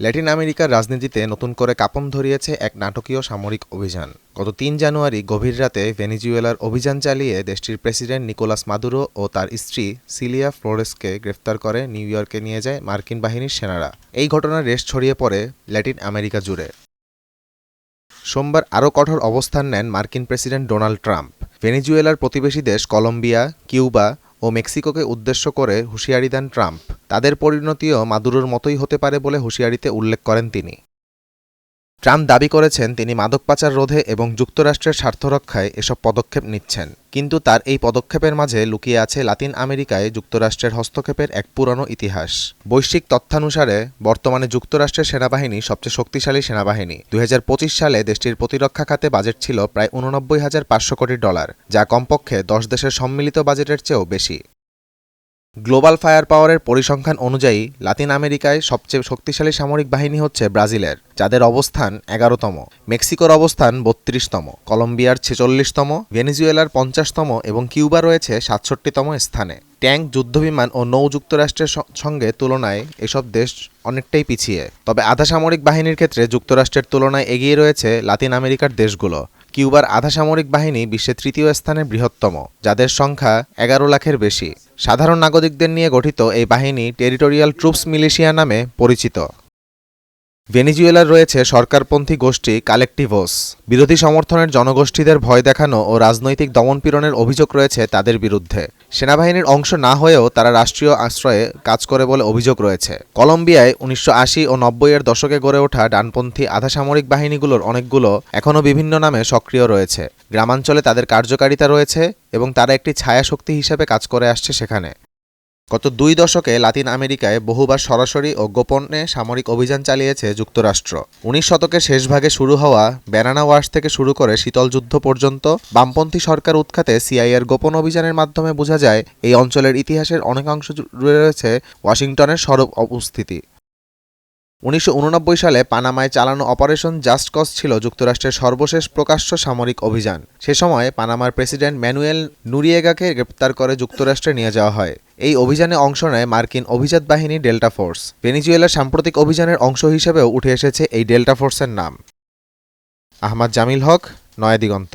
Latin আমেরিকার রাজনীতিতে নতুন করে কাঁপন ধরিয়েছে এক নাটকীয় সামরিক অভিযান। গত ৩ জানুয়ারি গভীর রাতে ভেনেজুয়েলার অভিযান চালিয়ে দেশটির প্রেসিডেন্ট নিকোলাস মাদুরো ও তার স্ত্রী সিলিয়া ফ্লোরেসকে গ্রেফতার করে নিউ ইয়র্কে নিয়ে যায় মার্কিন বাহিনীর সেনারা। এই ঘটনার রেশ ছড়িয়ে পড়ে ল্যাটিন আমেরিকা জুড়ে। সোমবার আরও কঠোর অবস্থান নেন মার্কিন প্রেসিডেন্ট ডোনাল্ড ট্রাম্প। ভেনেজুয়েলার প্রতিবেশী দেশ কলম্বিয়া, কিউবা ও মেক্সিকোকে উদ্দেশ্য করে হুঁশিয়ারি দেন ট্রাম্প। তাদের পরিণতিও মাদুরোর মতোই হতে পারে বলে হুঁশিয়ারিতে উল্লেখ করেন তিনি। ট্রাম্প দাবি করেছেন তিনি মাদক পাচার রোধে এবং যুক্তরাষ্ট্রের স্বার্থ রক্ষায় এসব পদক্ষেপ নিচ্ছেন, কিন্তু তার এই পদক্ষেপের মাঝে লুকিয়ে আছে লাতিন আমেরিকায় যুক্তরাষ্ট্রের হস্তক্ষেপের এক পুরনো ইতিহাস। বৈশ্বিক তথ্যানুসারে বর্তমানে যুক্তরাষ্ট্রের সেনাবাহিনী সবচেয়ে শক্তিশালী সেনাবাহিনী। ২০২৫ সালে দেশটির প্রতিরক্ষা খাতে বাজেট ছিল প্রায় $৮৯,৫০০ কোটি, যা কমপক্ষে ১০ দেশের সম্মিলিত বাজেটের চেয়েও বেশি। গ্লোবাল ফায়ার পাওয়ারের পরিসংখ্যান অনুযায়ী লাতিন আমেরিকায় সবচেয়ে শক্তিশালী সামরিক বাহিনী হচ্ছে ব্রাজিলের, যাদের অবস্থান ১১তম, মেক্সিকোর অবস্থান ৩২তম, কলম্বিয়ার ৪৬তম, ভেনেজুয়েলার ৫০তম এবং কিউবা রয়েছে ৬৭তম স্থানে। ট্যাঙ্ক, যুদ্ধবিমান ও নৌ যুক্তরাষ্ট্রের সঙ্গে তুলনায় এসব দেশ অনেকটাই পিছিয়ে। তবে আধা সামরিক বাহিনীর ক্ষেত্রে যুক্তরাষ্ট্রের তুলনায় এগিয়ে রয়েছে লাতিন আমেরিকার দেশগুলো। কিউবার আধা সামরিক বাহিনী বিশ্বের ৩য় স্থানে বৃহত্তম, যাদের সংখ্যা ১১ লাখের বেশি। সাধারণ নাগরিকদের নিয়ে গঠিত এই বাহিনী টেরিটোরিয়াল ট্রুপস মিলিশিয়া নামে পরিচিত। ভেনেজুয়েলার রয়েছে সরকারপন্থী গোষ্ঠী কালেকটিভোস। বিরোধী সমর্থনের জনগোষ্ঠীদের ভয় দেখানো ও রাজনৈতিক দমনপীড়নের অভিযোগ রয়েছে তাদের বিরুদ্ধে। সেনাবাহিনীর অংশ না হয়েও তারা রাষ্ট্রীয় আশ্রয়ে কাজ করে বলে অভিযোগ রয়েছে। কলম্বিয়ায় ১৯৮০ ও ৯০-এর দশকে গড়ে ওঠা ডানপন্থী আধা সামরিক বাহিনীগুলোর অনেকগুলো এখনও বিভিন্ন নামে সক্রিয় রয়েছে। গ্রামাঞ্চলে তাদের কার্যকারিতা রয়েছে এবং তারা একটি ছায়া শক্তি হিসেবে কাজ করে আসছে সেখানে। গত ২ দশকে লাতিন আমেরিকায় বহুবার সরাসরি ও গোপনে সামরিক অভিযান চালিয়েছে যুক্তরাষ্ট্র। ১৯ শতকের শেষভাগে শুরু হওয়া ব্যানানা ওয়াশ থেকে শুরু করে শীতল যুদ্ধ পর্যন্ত বামপন্থী সরকার উৎখাতে সিআইএর গোপন অভিযানের মাধ্যমে বোঝা যায় এই অঞ্চলের ইতিহাসের অনেকাংশ জুড়ে রয়েছে ওয়াশিংটনের সরব উপস্থিতি। ১৯৮৯ সালে পানামায় চালানো অপারেশন জাস্ট কজ ছিল যুক্তরাষ্ট্রের সর্বশেষ প্রকাশ্য সামরিক অভিযান। সে সময় পানামার প্রেসিডেন্ট ম্যানুয়েল নুরিয়েগাকে গ্রেপ্তার করে যুক্তরাষ্ট্রে নিয়ে যাওয়া হয়। এই অভিযানে অংশ নেয় মার্কিন অভিজাত বাহিনী ডেল্টা ফোর্স। ভেনেজুয়েলার সাম্প্রতিক অভিযানের অংশ হিসেবেও উঠে এসেছে এই ডেল্টা ফোর্সের নাম। আহমদ জামিল হক, নয়া দিগন্ত।